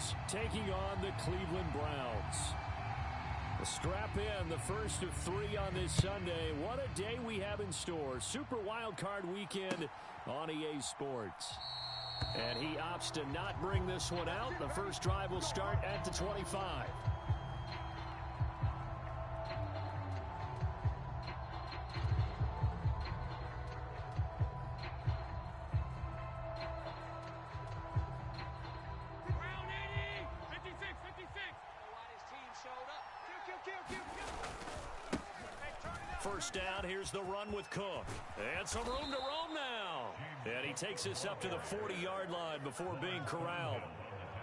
Eagles taking on the Cleveland Browns. Strap in, the first of 3 on this Sunday. What a day we have in store. Super Wild Card Weekend on EA Sports. And he opts to not bring this one out. The first drive will start at the 25. First down, here's the run with Cook. And some room to roam now. And he takes this up to the 40-yard line before being corralled.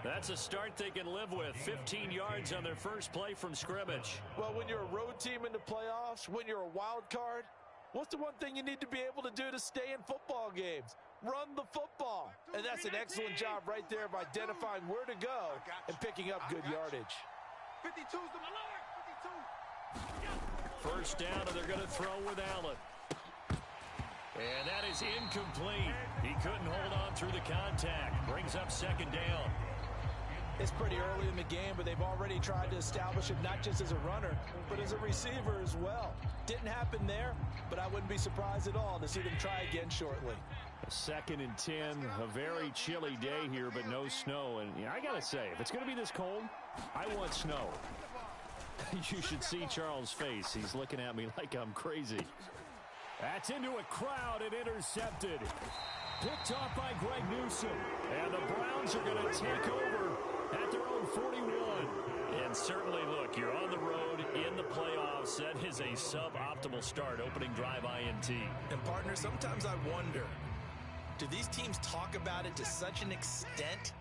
That's a start they can live with. 15 yards on their first play from scrimmage. Well, when you're a road team in the playoffs, when you're a wild card, what's the one thing you need to be able to do to stay in football games? Run the football. And that's an excellent job right there of identifying where to go and picking up good yardage. 52's the lower. 52. First down, and they're going to throw with Allen. And that is incomplete. He couldn't hold on through the contact. Brings up second down. It's pretty early in the game, but they've already tried to establish it not just as a runner, but as a receiver as well. Didn't happen there, but I wouldn't be surprised at all to see them try again shortly. A 2nd and 10, a very chilly day here, but no snow. And I got to say, if it's going to be this cold, I want snow. You should see Charles' face. He's looking at me like I'm crazy. That's into a crowd and intercepted. Picked off by Greg Newsome. And the Browns are going to take over at their own 41. And certainly, look, you're on the road in the playoffs. That is a suboptimal start, opening drive INT. And, partner, sometimes I wonder, do these teams talk about it to such an extent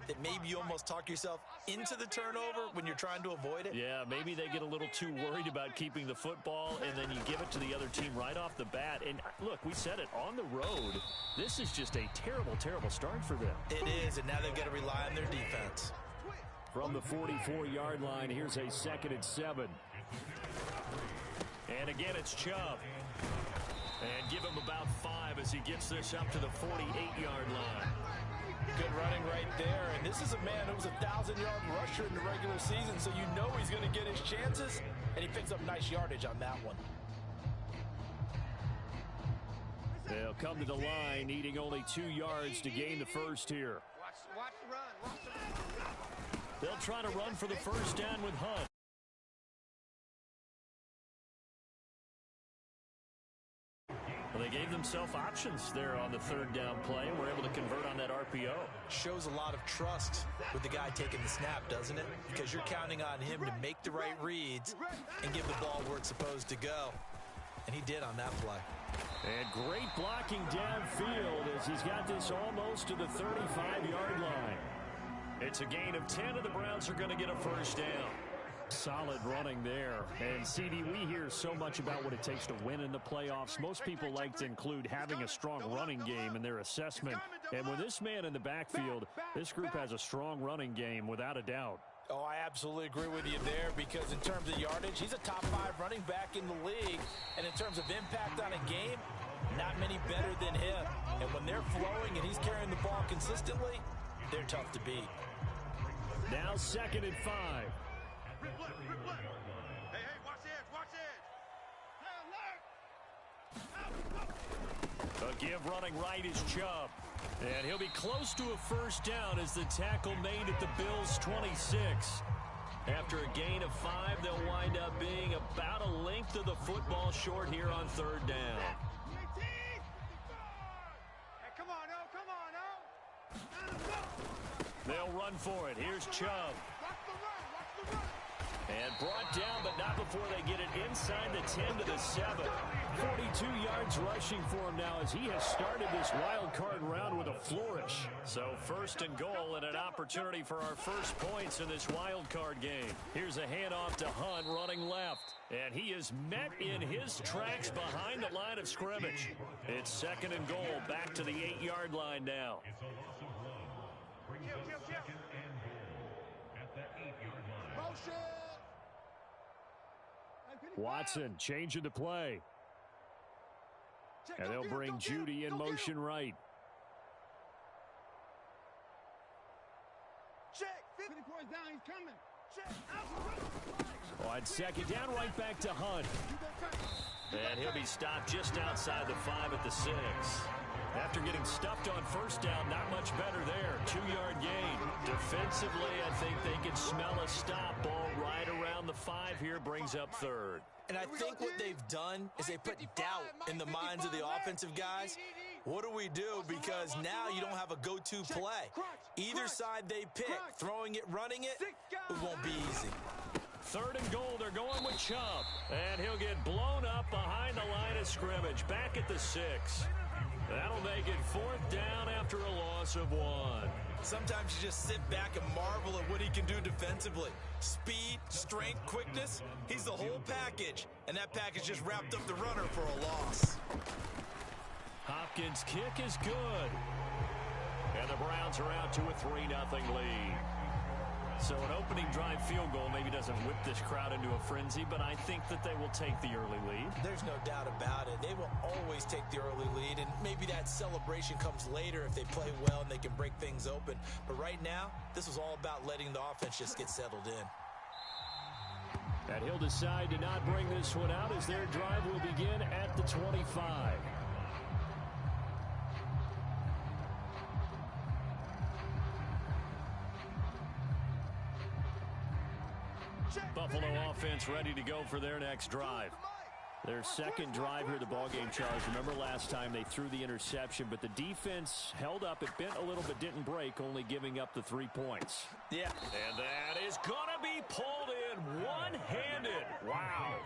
that maybe you almost talk yourself into the turnover when you're trying to avoid it? Yeah, maybe they get a little too worried about keeping the football, and then you give it to the other team right off the bat. And, look, we said it, on the road, this is just a terrible, terrible start for them. It is, and now they've got to rely on their defense. From the 44-yard line, here's a 2nd and 7. And again, it's Chubb. And give him about 5 as he gets this up to the 48-yard line. Good running right there. And this is a man who was a 1,000-yard rusher in the regular season, so you know he's going to get his chances, and he picks up nice yardage on that one. They'll come to the line, needing only 2 yards to gain the first here. Watch the run. Watch the run. They'll try to run for the first down with Hunt. Well, they gave themselves options there on the 3rd down play, and were able to convert on that RPO. Shows a lot of trust with the guy taking the snap, doesn't it? Because you're counting on him to make the right reads and give the ball where it's supposed to go. And he did on that play. And great blocking downfield as he's got this almost to the 35-yard line. It's a gain of 10, and the Browns are going to get a first down. Solid running there. And, CD, we hear so much about what it takes to win in the playoffs. Most people like to include having a strong running game in their assessment. And with this man in the backfield, this group has a strong running game without a doubt. Oh, I absolutely agree with you there, because in terms of yardage, he's a top 5 running back in the league. And in terms of impact on a game, not many better than him. And when they're flowing and he's carrying the ball consistently, they're tough to beat. Now 2nd and 5. Hey, watch the edge, watch the edge. A give running right is Chubb. And he'll be close to a first down as the tackle made at the Bills' 26. After a gain of 5, they'll wind up being about a length of the football short here on 3rd down. Hey, come on, now. They'll run for it. Here's Chubb. Watch the run. And brought down, but not before they get it inside the 10 to the 7. 42 yards rushing for him now as he has started this wild card round with a flourish. So 1st and goal, and an opportunity for our first points in this wild card game. Here's a handoff to Hunt running left. And he is met in his tracks behind the line of scrimmage. It's 2nd and goal, back to the 8-yard line now. Watson changing the play. And they'll bring Judy in motion right. Check, 50 points down, he's coming. On second down, right back to Hunt. And he'll be stopped just outside the 5 at the 6. After getting stuffed on first down, not much better there. 2-yard gain. Defensively, I think they can smell a stop. Ball right around the 5 here, brings up third. And I think what they've done is they put doubt in the minds of the offensive guys. What do we do? Because now you don't have a go-to play. Either side they pick, throwing it, running it, it won't be easy. 3rd and goal, they're going with Chubb. And he'll get blown up behind the line of scrimmage, back at the 6. That'll make it 4th down after a loss of 1. Sometimes you just sit back and marvel at what he can do defensively. Speed, strength, quickness, he's the whole package. And that package just wrapped up the runner for a loss. Hopkins' kick is good. And the Browns are out to a 3-0 lead. So an opening drive field goal maybe doesn't whip this crowd into a frenzy, but I think that they will take the early lead. There's no doubt about it. They will always take the early lead, and maybe that celebration comes later if they play well and they can break things open. But right now, this was all about letting the offense just get settled in. And he'll decide to not bring this one out as their drive will begin at the 25. Buffalo offense ready to go for their next drive. Their second drive here, the ballgame, Charles. Remember last time they threw the interception, but the defense held up. It bent a little but didn't break, only giving up the 3 points. Yeah. And that is going to be pulled in one-handed. Wow.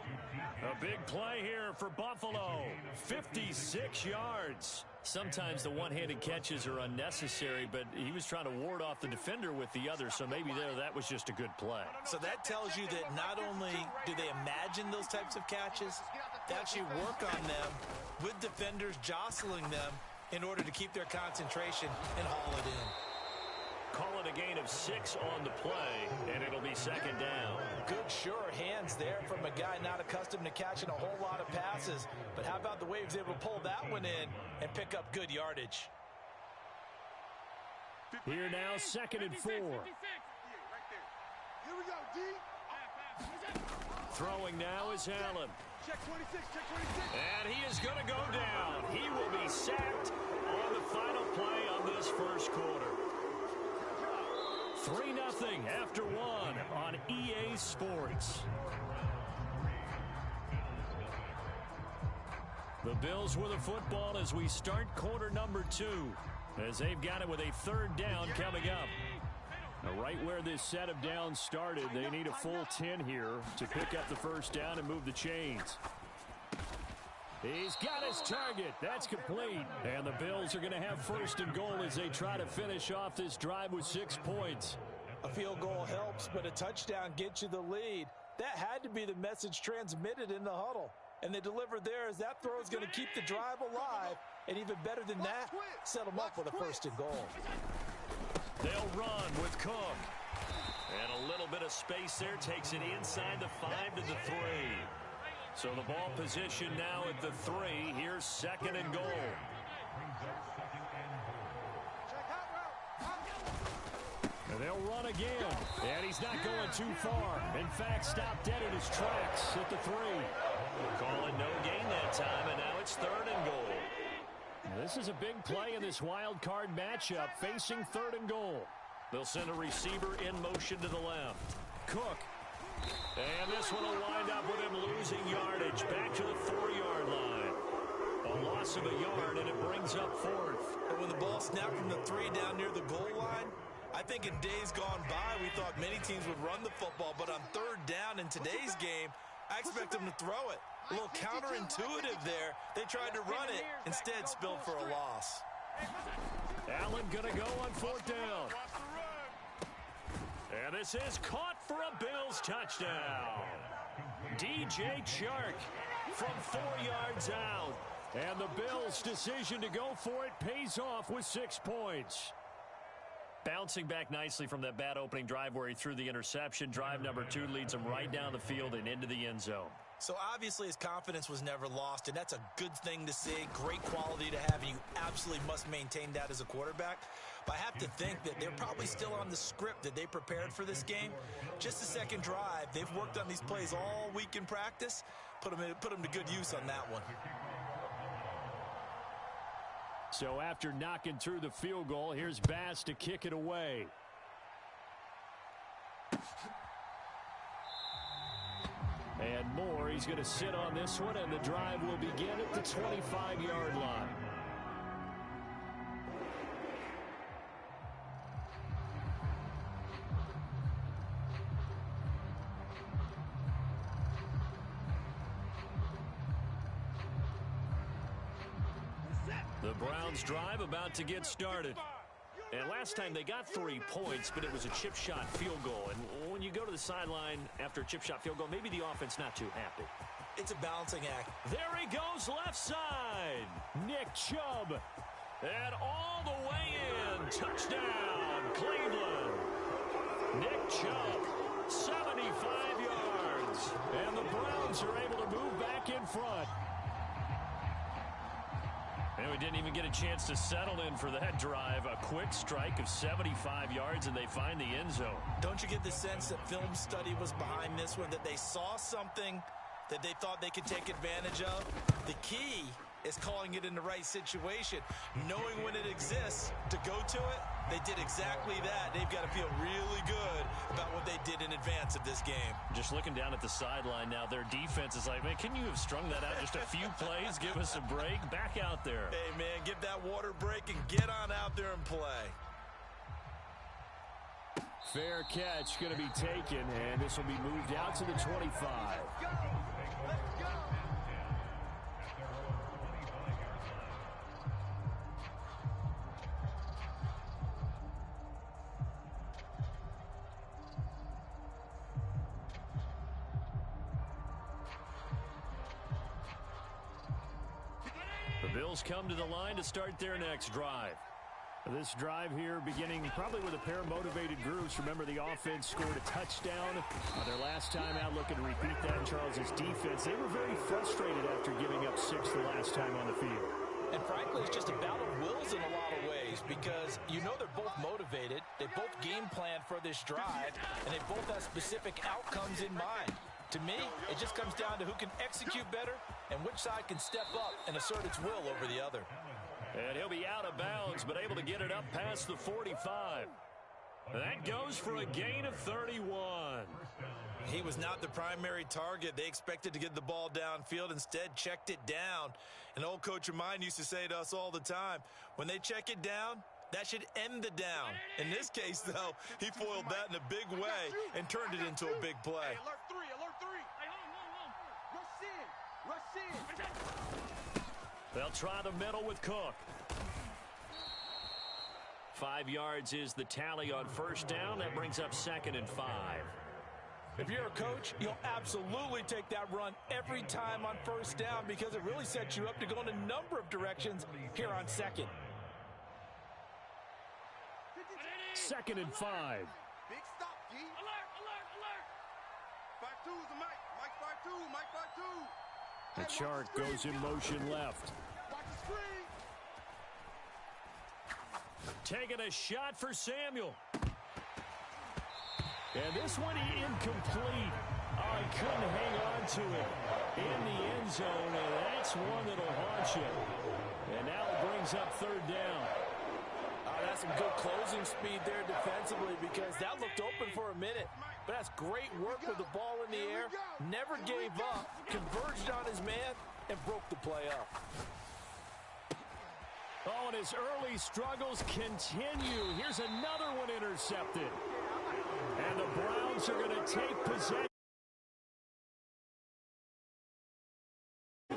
A big play here for Buffalo. 56 yards. Sometimes the one-handed catches are unnecessary, but he was trying to ward off the defender with the other, so maybe that was just a good play. So that tells you that not only do they imagine those types of catches, they actually work on them with defenders jostling them in order to keep their concentration and haul it in. Call it a gain of 6 on the play, and it'll be second down. Good, sure hands there from a guy not accustomed to catching a whole lot of passes. But how about the way he was able to pull that one in and pick up good yardage? Here now, 2nd and 4. Here we go, D. Throwing now is Allen. Check 26, check 26. And he is going to go down. He will be sacked on the final play of this first quarter. 3-0 after 1 on EA Sports. The Bills with the football as we start quarter number 2. As they've got it with a 3rd down coming up. Now, right where this set of downs started, they need a full 10 here to pick up the first down and move the chains. He's got his target. That's complete. And the Bills are going to have 1st and goal as they try to finish off this drive with 6 points. A field goal helps, but a touchdown gets you the lead. That had to be the message transmitted in the huddle. And they delivered there as that throw is going to keep the drive alive. And even better than that, set them up with a 1st and goal. They'll run with Cook. And a little bit of space there takes it inside the 5 to the 3. So the ball position now at the 3. Here's 2nd and goal. And they'll run again. And he's not going too far. In fact, stopped dead in his tracks at the 3. Calling no gain that time, and now it's 3rd and goal. This is a big play in this wild card matchup, facing 3rd and goal. They'll send a receiver in motion to the left. Cook. And this one will wind up with him losing yardage back to the 4-yard line. A loss of a yard, and it brings up 4th. But when the ball snapped from the 3 down near the goal line, I think in days gone by, we thought many teams would run the football. But on 3rd down in today's game, I expect them to throw it. A little counterintuitive there. They tried to run it, instead spilled for a loss. Allen going to go on 4th down. And this is caught for a Bills touchdown. DJ Chark from 4 yards out. And the Bills' decision to go for it pays off with 6 points. Bouncing back nicely from that bad opening drive where he threw the interception. Drive number 2 leads him right down the field and into the end zone. So obviously his confidence was never lost, and that's a good thing to see, great quality to have, and you absolutely must maintain that as a quarterback. But I have to think that they're probably still on the script that they prepared for this game. Just the second drive, they've worked on these plays all week in practice. Put them to good use on that one. So after knocking through the field goal, here's Bass to kick it away. And Moore, he's going to sit on this one, and the drive will begin at the 25-yard line. The Browns drive about to get started. And last time they got 3 points, but it was a chip shot field goal. And when you go to the sideline after a chip shot field goal, maybe the offense not too happy. It's a balancing act. There he goes left side. Nick Chubb. And all the way in. Touchdown, Cleveland. Nick Chubb, 75 yards. And the Browns are able to move back in front. And we didn't even get a chance to settle in for that drive. A quick strike of 75 yards, and they find the end zone. Don't you get the sense that film study was behind this one, that they saw something that they thought they could take advantage of? The key is calling it in the right situation, knowing when it exists to go to it. They did exactly that. They've got to feel really good about what they did in advance of this game. Just looking down at the sideline now, their defense is like, man, can you have strung that out just a few plays? Give us a break. Back out there. Hey, man, give that water break and get on out there and play. Fair catch going to be taken, and this will be moved out to the 25. Let's go. The Bills come to the line to start their next drive. This drive here beginning probably with a pair of motivated groups. Remember, the offense scored a touchdown their last time out, looking to repeat that. Charles's defense, they were very frustrated after giving up 6 the last time on the field. And frankly, it's just a battle of wills in a lot of ways, because you know they're both motivated. They both game plan for this drive, and they both have specific outcomes in mind. To me, it just comes down to who can execute better and which side can step up and assert its will over the other. And he'll be out of bounds, but able to get it up past the 45. That goes for a gain of 31. He was not the primary target. They expected to get the ball downfield. Instead, checked it down. An old coach of mine used to say to us all the time, when they check it down, that should end the down. In this case, though, he foiled that in a big way and turned it into a big play. Hey, alert 3, alert 3. Hey, hold. Rush in. They'll try the middle with Cook. 5 yards is the tally on first down. That brings up 2nd and 5. If you're a coach, you'll absolutely take that run every time on first down, because it really sets you up to go in a number of directions here on second. 2nd and 5. Big stop, G. Alert, alert, alert. 5-2 is the Mike. Mike 5-2, Mike 5-2. The chart goes in motion left. Watch the screen. Taking a shot for Samuel. And this one incomplete. Oh, he couldn't hang on to it in the end zone, and that's one that'll haunt you. And now it brings up 3rd down. That's some good closing speed there defensively, because that looked open for a minute. But that's great work with the ball in the air. Never gave up, converged on his man, and broke the play up. Oh, and his early struggles continue. Here's another one intercepted. And the Browns are going to take possession.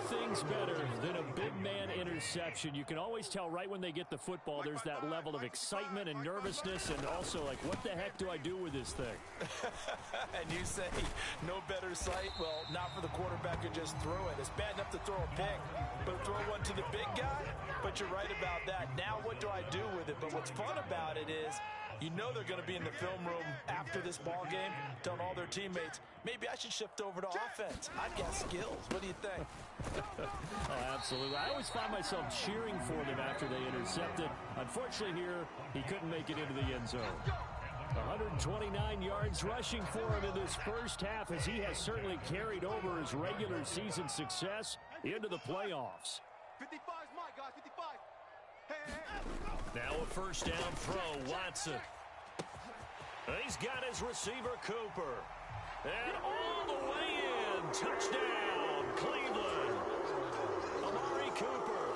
Things better than a big man interception. You can always tell right when they get the football, there's that level of excitement and nervousness, and also like, what the heck do I do with this thing? And you say, no better sight? Well, not for the quarterback who just threw it. It's bad enough to throw a pick, but throw one to the big guy? But you're right about that. Now what do I do with it? But what's fun about it is You know they're going to be in the film room after this ball game telling all their teammates, maybe I should shift over to offense. I've got skills. What do you think? Oh, absolutely. I always find myself cheering for them after they intercepted. Unfortunately here, he couldn't make it into the end zone. 129 yards rushing for him in this first half, as he has certainly carried over his regular season success into the playoffs. 55 is mine, guys. 55. Hey. Now a first down throw, Watson. He's got his receiver, Cooper. And all the way in. Touchdown, Cleveland. Amari Cooper,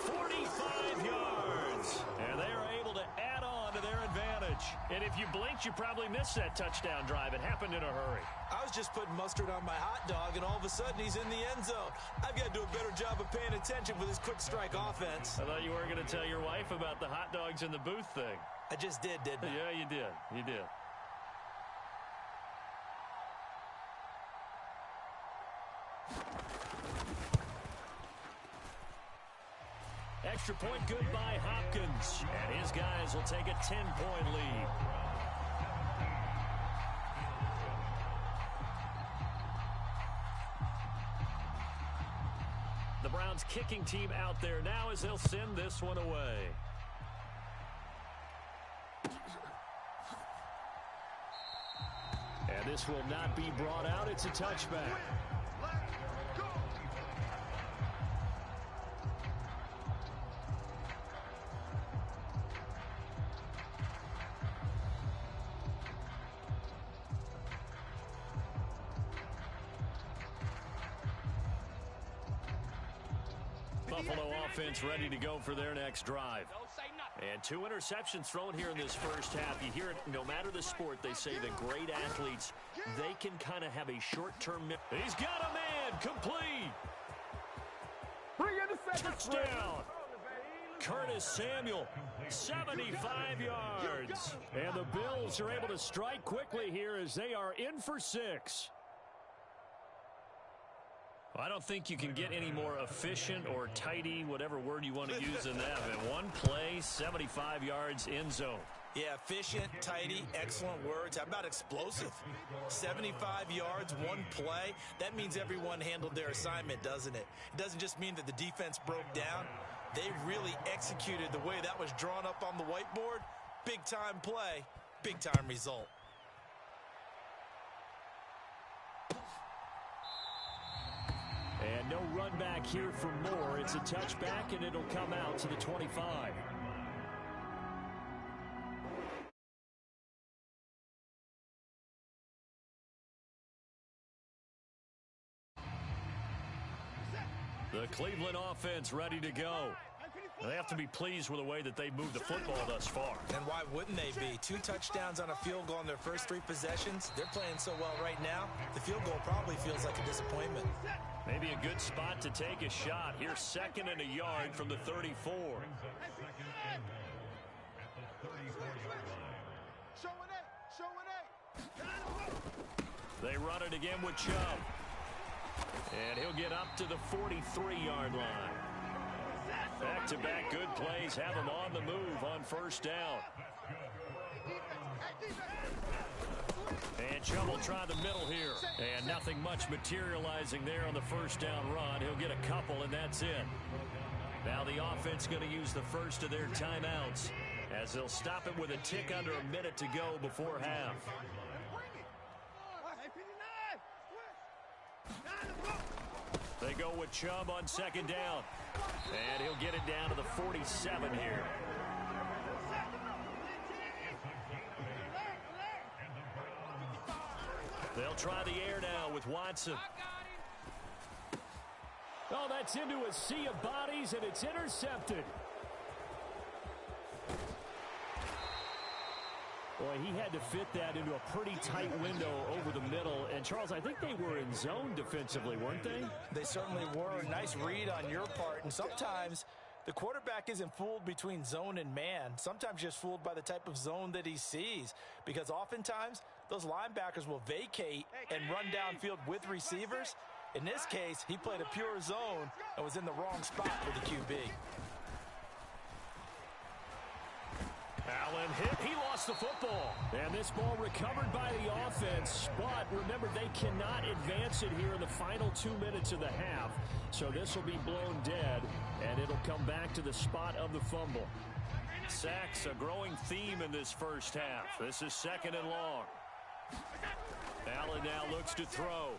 45 yards. And they are able to add on to their advantage. And if you blinked, you probably missed that touchdown drive. It happened in a hurry. I was just putting mustard on my hot dog, and all of a sudden he's in the end zone. I've got to do a better job of paying attention with this quick strike offense. I thought you were going to tell your wife about the hot dogs in the booth thing. I just didn't I? Yeah, you did. You did. Extra point good by Hopkins. And his guys will take a 10-point lead. The Browns kicking team out there now as they'll send this one away. And this will not be brought out. It's a touchback. Buffalo offense ready to go for their next drive. And 2 interceptions thrown here in this first half. You hear it, no matter the sport, they say that great athletes, they can kind of have a short-term... He's got a man, complete. Touchdown. Curtis Samuel, 75 yards. And the Bills are able to strike quickly here as they are in for 6. I don't think you can get any more efficient or tidy, whatever word you want to use in that. And one play, 75 yards, end zone. Yeah, efficient, tidy, excellent words. How about explosive? 75 yards, one play. That means everyone handled their assignment, doesn't it? It doesn't just mean that the defense broke down. They really executed the way that was drawn up on the whiteboard. Big-time play, big-time result. And no run back here for more. It's a touchback, and it'll come out to the 25. The Cleveland offense ready to go. They have to be pleased with the way that they moved the football thus far. And why wouldn't they be? 2 touchdowns on a field goal in their first 3 possessions. They're playing so well right now, the field goal probably feels like a disappointment. Maybe a good spot to take a shot. Here's 2nd and a yard from the 34. They run it again with Chubb. And he'll get up to the 43-yard line. Back-to-back good plays have him on the move on first down. And Chubb will try the middle here. And nothing much materializing there on the first down run. He'll get a couple, and that's it. Now the offense going to use the first of their timeouts as they'll stop it with a tick under a minute to go before half. They go with Chubb on 2nd down. And he'll get it down to the 47 here. They'll try the air now with Watson. Oh, that's into a sea of bodies, and it's intercepted. Boy, he had to fit that into a pretty tight window over the middle. And, Charles, I think they were in zone defensively, weren't they? They certainly were. Nice read on your part. And sometimes the quarterback isn't fooled between zone and man. Sometimes just fooled by the type of zone that he sees. Because oftentimes, those linebackers will vacate and run downfield with receivers. In this case, he played a pure zone and was in the wrong spot for the QB. Allen hit. He lost the football. And this ball recovered by the offense. But remember, they cannot advance it here in the final 2 minutes of the half. So this will be blown dead, and it'll come back to the spot of the fumble. Sacks, a growing theme in this first half. This is 2nd and long. Allen now looks to throw.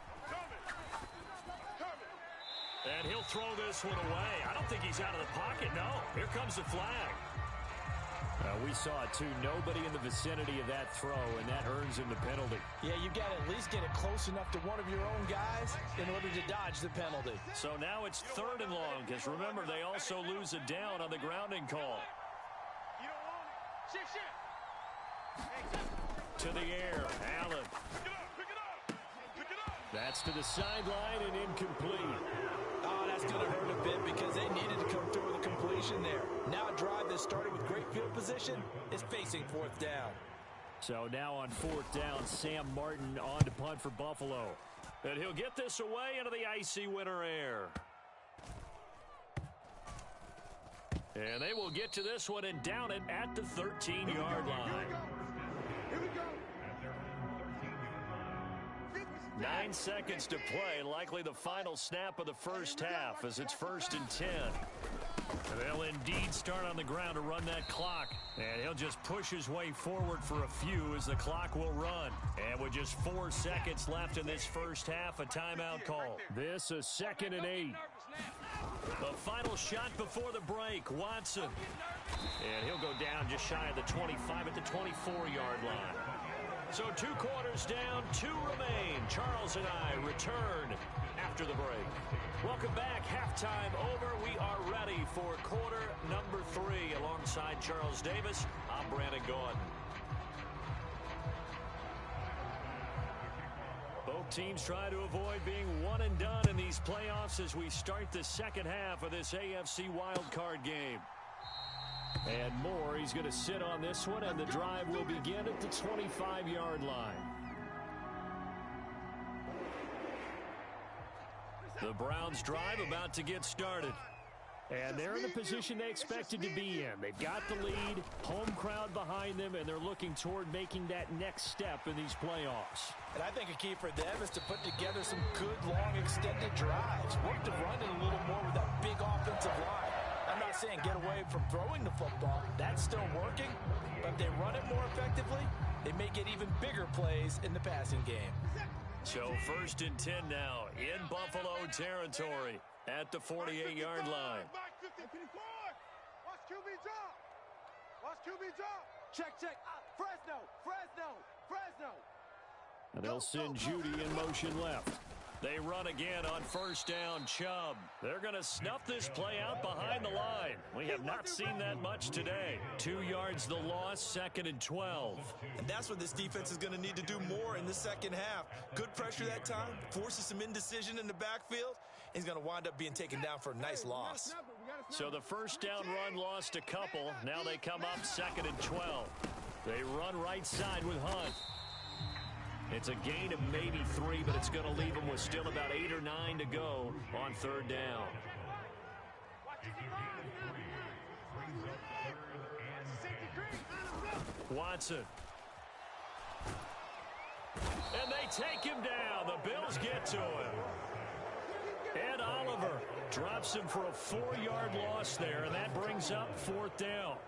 And he'll throw this one away. I don't think he's out of the pocket, no. Here comes the flag. We saw it, too. Nobody in the vicinity of that throw, and that earns him the penalty. Yeah, you've got to at least get it close enough to one of your own guys in order to dodge the penalty. So now it's 3rd and long, because remember, they also lose a down on the grounding call. You don't want it. Shift, shift. To the air, Allen. Pick it up. Pick it up. That's to the sideline and incomplete. Oh, that's going to hurt a bit because they needed to come through with a completion there. Now a drive that started with great field position is facing 4th down. So now on 4th down, Sam Martin on to punt for Buffalo. And he'll get this away into the icy winter air. And they will get to this one and down it at the 13-yard line. Here we go. 9 seconds to play, likely the final snap of the first half as it's 1st and 10. They'll indeed start on the ground to run that clock. And he'll just push his way forward for a few as the clock will run. And with just 4 seconds left in this first half, a timeout call. This is 2nd and 8. The final shot before the break, Watson. And he'll go down just shy of the 25 at the 24-yard line. So 2 quarters down, 2 remain. Charles and I return after the break. Welcome back. Halftime over. We are ready for quarter number 3. Alongside Charles Davis, I'm Brandon Gaudin. Both teams try to avoid being one and done in these playoffs as we start the second half of this AFC wildcard game. And Moore, he's going to sit on this one, and the drive will begin at the 25-yard line. The Browns drive about to get started. And they're in the position they expected to be in. They've got the lead, home crowd behind them, and they're looking toward making that next step in these playoffs. And I think a key for them is to put together some good, long, extended drives. Work to run it a little more with that big offensive line. I'm not saying get away from throwing the football. That's still working. But if they run it more effectively, they may get even bigger plays in the passing game. So 1st and 10 now in Buffalo territory at the 48-yard line. Watch QB drop. Watch QB drop. Check, check. Fresno, Fresno, Fresno. And they'll send Judy in motion left. They run again on 1st down, Chubb. They're going to snuff this play out behind the line. We have not seen that much today. 2 yards the loss, 2nd and 12. And that's what this defense is going to need to do more in the second half. Good pressure that time, forces some indecision in the backfield. He's going to wind up being taken down for a nice loss. So the 1st down run lost a couple. Now they come up 2nd and 12. They run right side with Hunt. It's a gain of maybe 3, but it's going to leave them with still about 8 or 9 to go on 3rd down. Watson. And they take him down. The Bills get to him. Ed Oliver drops him for a 4-yard loss there, and that brings up 4th down.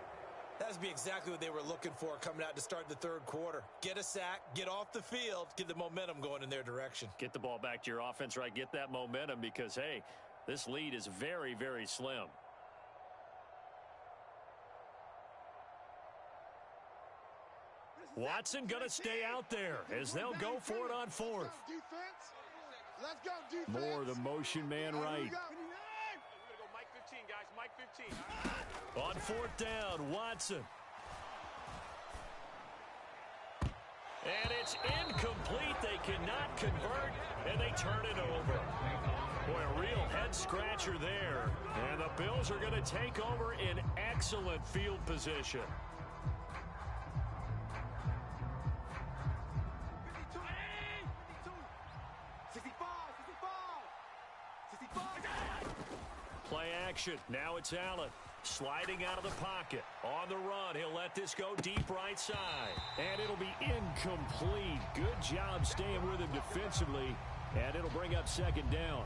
That would be exactly what they were looking for coming out to start the 3rd quarter. Get a sack, get off the field, get the momentum going in their direction. Get the ball back to your offense, right? Get that momentum because, hey, this lead is very, very slim. Watson going to stay out there as they'll go for it on 4th. Let's go, defense. Moore, the motion man right. We're going to go Mike 15, guys. Mike 15. On 4th down, Watson. And it's incomplete. They cannot convert, and they turn it over. Boy, a real head-scratcher there. And the Bills are going to take over in excellent field position. Play action. Now it's Allen. Sliding out of the pocket. On the run, he'll let this go deep right side. And it'll be incomplete. Good job staying with him defensively. And it'll bring up second down.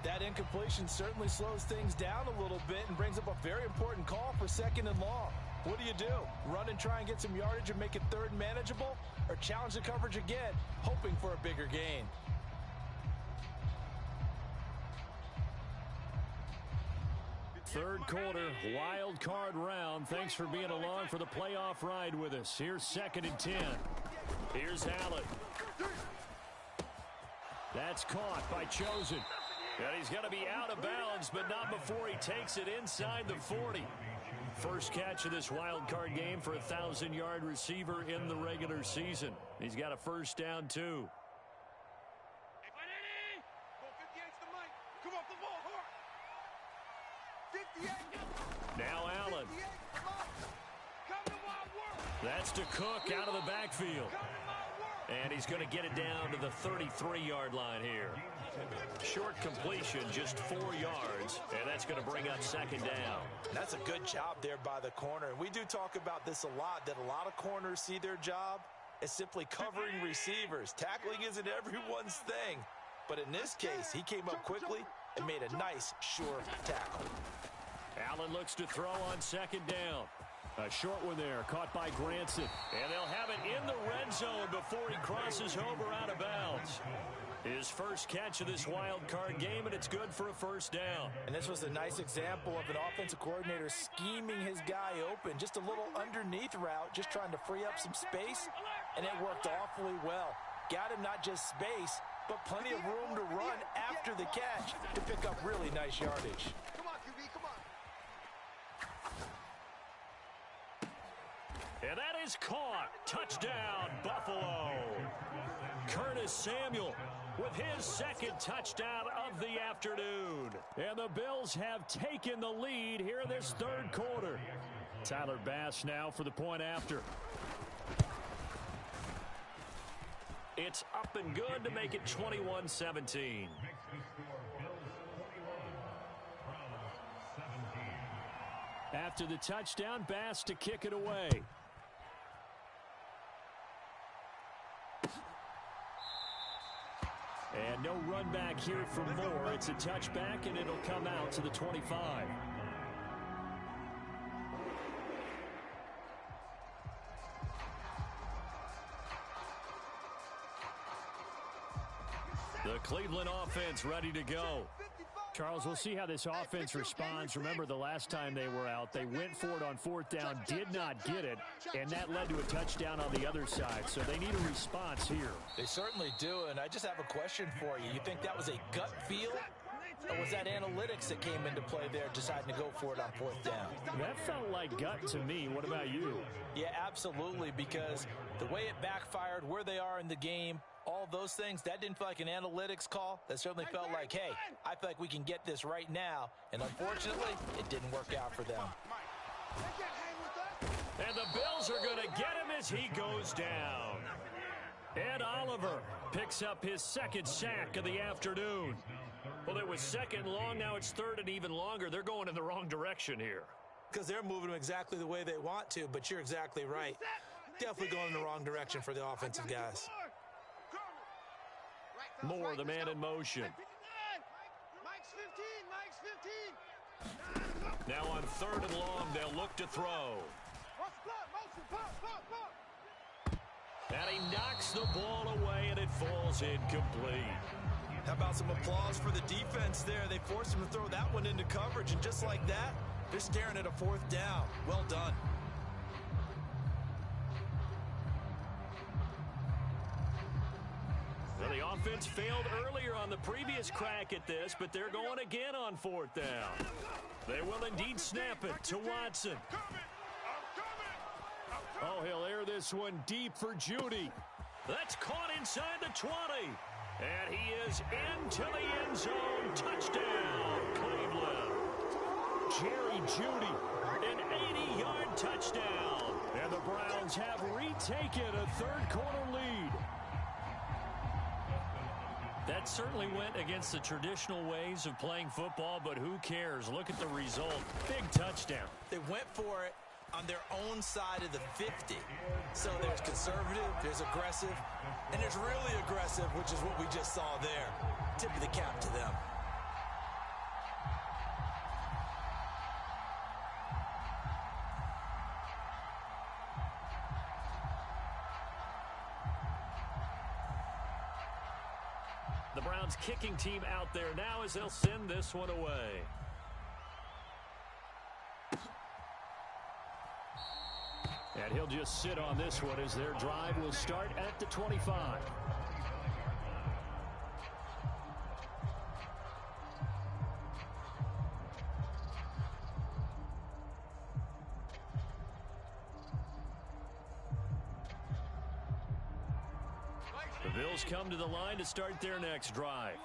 That incompletion certainly slows things down a little bit and brings up a very important call for second and long. What do? Run and try and get some yardage and make it third and manageable? Or challenge the coverage again, hoping for a bigger gain? Third quarter, wild card round. Thanks for being along for the playoff ride with us. Here's second and 10. Here's Allen. That's caught by Chosen. And he's going to be out of bounds, but not before he takes it inside the 40. First catch of this wild card game for a 1,000-yard receiver in the regular season. He's got a first down, too. Now Allen. That's to Cook out of the backfield. And he's going to get it down to the 33-yard line here. Short completion, just 4 yards, and that's going to bring up second down. That's a good job there by the corner. And we do talk about this a lot, that a lot of corners see their job as simply covering receivers. Tackling isn't everyone's thing. But in this case, he came up quickly and made a nice, sure tackle. Allen looks to throw on second down. A short one there, caught by Granson. And they'll have it in the red zone before he crosses over out of bounds. His first catch of this wild card game, and it's good for a first down. And this was a nice example of an offensive coordinator scheming his guy open. Just a little underneath route, just trying to free up some space, and it worked awfully well. Got him not just space, but plenty of room to run after the catch to pick up really nice yardage. Come on, QB, come on. And that is caught. Touchdown, Buffalo. Curtis Samuel with his second touchdown of the afternoon. And the Bills have taken the lead here in this third quarter. Tyler Bass now for the point after. It's up and good to make it 21-17. After the touchdown, Bass to kick it away. And no run back here for Moore. It's a touchback, and it'll come out to the 25. The Cleveland offense ready to go. Charles, we'll see how this offense responds. Remember, the last time they were out, they went for it on fourth down, did not get it, and that led to a touchdown on the other side. So they need a response here. They certainly do, and I just have a question for you. You think that was a gut feel, or was that analytics that came into play there, deciding to go for it on fourth down? That felt like gut to me. What about you? Yeah, absolutely, because the way it backfired, where they are in the game, all those things, that didn't feel like an analytics call. That certainly felt like, hey, I feel like we can get this right now. And unfortunately, it didn't work out for them. And the Bills are going to get him as he goes down. Ed Oliver picks up his second sack of the afternoon. Well, it was second long. Now it's third and even longer. They're going in the wrong direction here. Because they're moving them exactly the way they want to, but you're exactly right. Definitely going in the wrong direction for the offensive guys. Moore, the man in motion. Mike's 15. Now on third and long, they'll look to throw. And he knocks the ball away, and it falls incomplete. How about some applause for the defense there? They forced him to throw that one into coverage, and just like that, they're staring at a fourth down. Well done. Well, the offense failed earlier on the previous crack at this, but they're going again on fourth down. They will indeed snap it to Watson. Oh, he'll air this one deep for Judy. That's caught inside the 20. And he is into the end zone. Touchdown, Cleveland. Jerry Judy, an 80-yard touchdown. And the Browns have retaken a third-quarter lead. That certainly went against the traditional ways of playing football, but who cares? Look at the result. Big touchdown. They went for it. on their own side of the 50. So there's conservative, there's aggressive, and there's really aggressive, which is what we just saw there. Tip of the cap to them. The Browns kicking team out there now as they'll send this one away. And he'll just sit on this one as their drive will start at the 25. The Bills come to the line to start their next drive.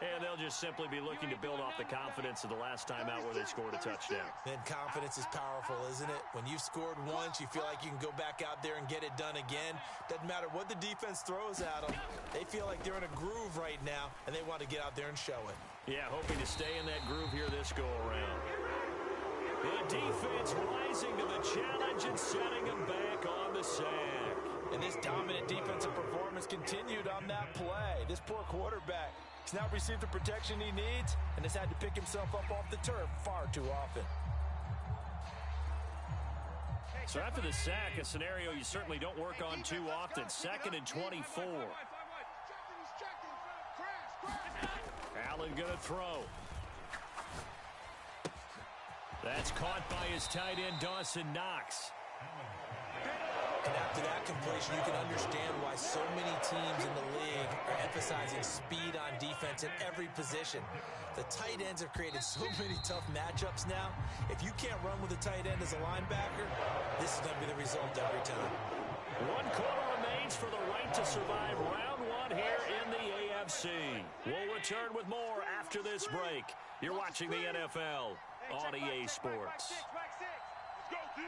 And they'll just simply be looking to build off the confidence of the last time out where they scored a touchdown. And confidence is powerful, isn't it? When you've scored once, you feel like you can go back out there and get it done again. Doesn't matter what the defense throws at them. They feel like they're in a groove right now, and they want to get out there and show it. Yeah, hoping to stay in that groove here this go-around. The defense rising to the challenge and setting them back on the sack. And this dominant defensive performance continued on that play. This poor quarterback, he's now received the protection he needs and has had to pick himself up off the turf far too often. So after the sack, a scenario you certainly don't work on too often. 2nd and 24. Allen going to throw. That's caught by his tight end, Dawson Knox. And after that completion, you can understand why so many teams in the league are emphasizing speed on defense at every position. The tight ends have created so many tough matchups now. If you can't run with a tight end as a linebacker, this is going to be the result every time. 1 quarter remains for the right to survive round 1 here in the AFC. We'll return with more after this break. You're watching the NFL on EA Sports. Let's go, D.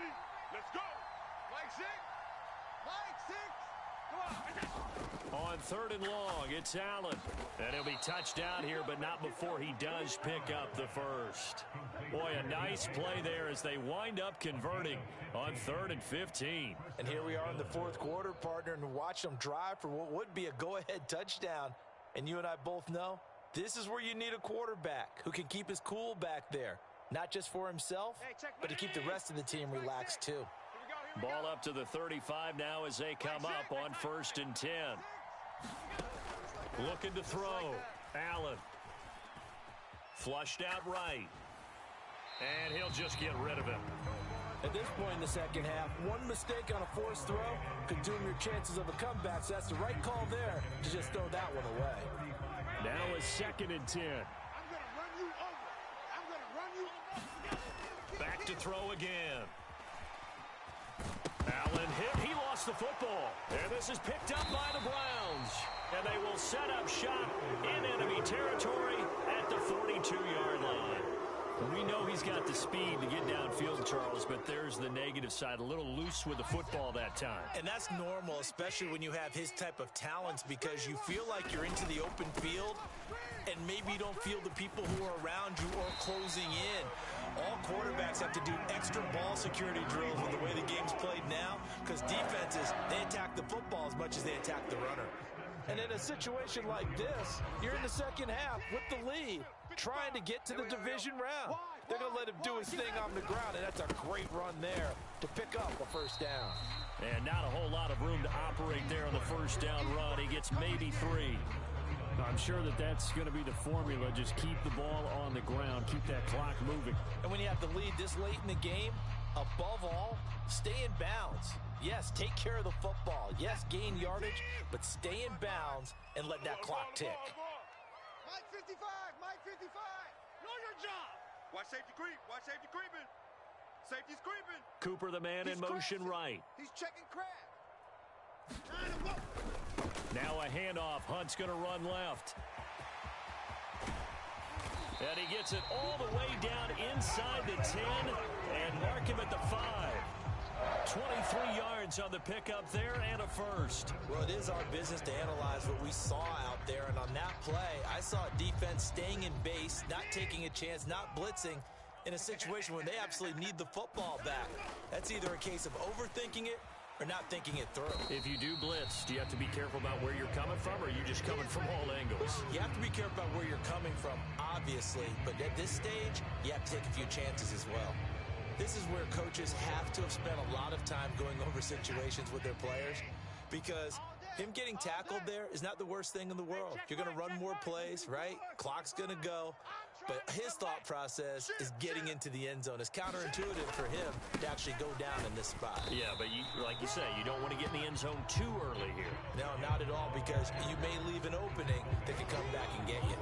Let's go. Mike 6. Mike 6. Come on. On 3rd and long, it's Allen. And he'll be touched down here, but not before he does pick up the first. Boy, a nice play there as they wind up converting on 3rd and 15. And here we are in the 4th quarter, partner, and watch them drive for what would be a go-ahead touchdown. And you and I both know this is where you need a quarterback who can keep his cool back there. Not just for himself, but to keep the rest of the team relaxed too. Ball up to the 35 now as they come up on 1st and 10. Looking to throw. Allen. Flushed out right. And he'll just get rid of him. At this point in the second half, one mistake on a forced throw could doom your chances of a comeback. So that's the right call there to just throw that one away. Now a 2nd and 10. Back to throw again. Allen hit. He lost the football. And this is picked up by the Browns. And they will set up shop in enemy territory at the 42-yard line. We know he's got the speed to get downfield, Charles, but there's the negative side. A little loose with the football that time. And that's normal, especially when you have his type of talents, because you feel like you're into the open field and maybe you don't feel the people who are around you or closing in. All quarterbacks have to do extra ball security drills with the way the game's played now, because defenses, they attack the football as much as they attack the runner. And in a situation like this, you're in the second half with the lead, trying to get to the division round. They're going to let him do his thing on the ground, and that's a great run there to pick up a first down. And not a whole lot of room to operate there on the first down run. He gets maybe 3. I'm sure that that's going to be the formula. Just keep the ball on the ground. Keep that clock moving. And when you have the lead this late in the game, above all, stay in bounds. Yes, take care of the football. Yes, gain yardage, but stay in bounds and let that clock tick. Mike 55. Mike 55. Know your job. Watch safety creep. Watch safety creeping. Safety's creeping. Cooper, the man in motion right. He's checking crab. Now a handoff. Hunt's going to run left. And he gets it all the way down inside the 10 and mark him at the 5. 23 yards on the pickup there and a first. Well, it is our business to analyze what we saw out there, and on that play, I saw a defense staying in base, not taking a chance, not blitzing, in a situation when they absolutely need the football back. That's either a case of overthinking it or not thinking it through. If you do blitz, do you have to be careful about where you're coming from, or are you just coming from all angles? You have to be careful about where you're coming from, obviously, but at this stage, you have to take a few chances as well. This is where coaches have to have spent a lot of time going over situations with their players, because him getting tackled there is not the worst thing in the world. You're going to run more plays, right? Clock's going to go. But his thought process is getting into the end zone. It's counterintuitive for him to actually go down in this spot. Yeah, but like you say, you don't want to get in the end zone too early here. No, not at all, because you may leave an opening that can come back and get you.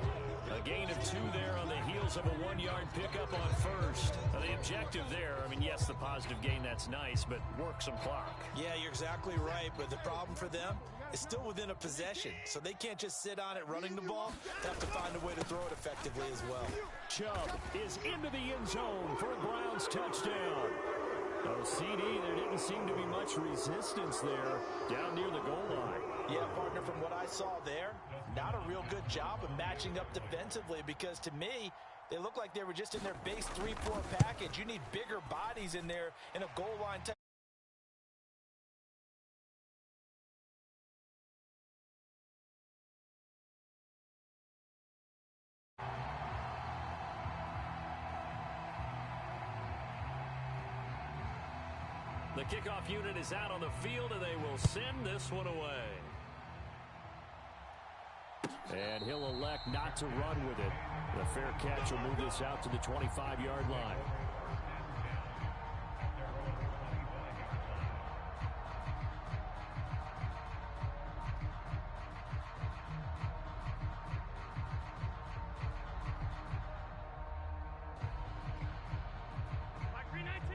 A gain of 2 there on the heels of a 1-yard pickup on first. The objective there, I mean, yes, the positive gain, that's nice, but work some clock. Yeah, you're exactly right, but the problem for them is still within a possession, so they can't just sit on it running the ball. They have to find a way to throw it effectively as well. Chubb is into the end zone for a Browns touchdown. Oh, CD, there didn't seem to be much resistance there down near the goal line. Yeah, partner, from what I saw there, not a real good job of matching up defensively, because to me, they look like they were just in their base 3-4 package. You need bigger bodies in there in a goal line type. The kickoff unit is out on the field, and they will send this one away. And he'll elect not to run with it. The fair catch will move this out to the 25-yard line.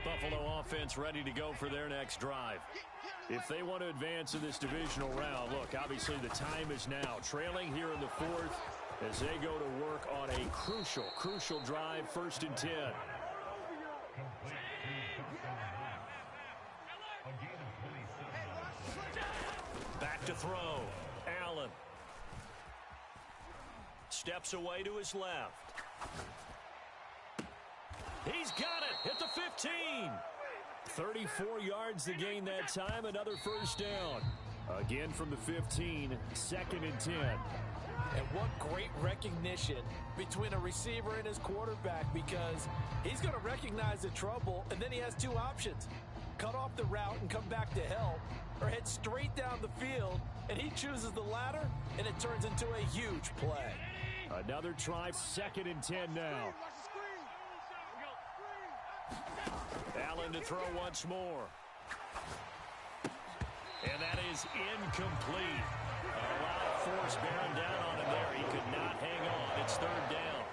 Buffalo offense ready to go for their next drive. If they want to advance in this divisional round, look, obviously the time is now. Trailing here in the 4th as they go to work on a crucial drive, 1st and 10. Back to throw. Allen. Steps away to his left. He's got it at the 15. 34 yards to gain that time. Another first down. Again from the 15, 2nd and 10. And what great recognition between a receiver and his quarterback, because he's going to recognize the trouble, and then he has 2 options. Cut off the route and come back to help, or head straight down the field, and he chooses the latter, and it turns into a huge play. Another try, 2nd and 10 now. Allen to throw once more. And that is incomplete. A lot of force bearing down on him there. He could not hang on. It's 3rd down.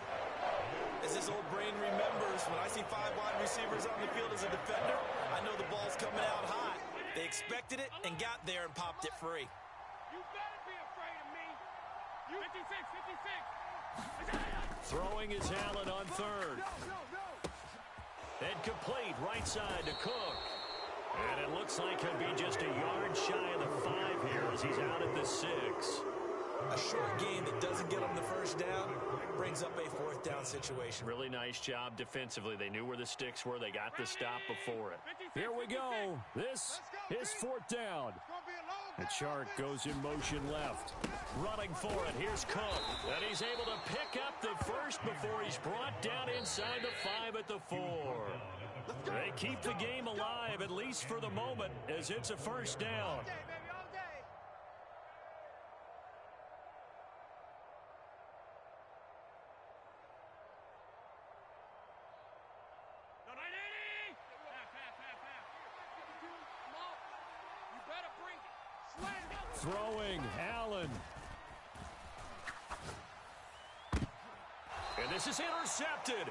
As his old brain remembers, when I see 5 wide receivers on the field as a defender, I know the ball's coming out hot. They expected it and got there and popped it free. You better be afraid of me. 56. Throwing is Allen on 3rd. And complete, right side to Cook. And it looks like he'll be just a yard shy of the 5 here as he's out at the 6. A short gain that doesn't get him the first down brings up a 4th down situation. Really nice job defensively. They knew where the sticks were. They got the stop before it. Here we go. This is 4th down. The chart goes in motion left. Running for it. Here's Cook. And he's able to pick up the first before he's brought down inside the 5 at the 4. They keep the game alive, at least for the moment, as it's a first down. Throwing, Allen. And this is intercepted.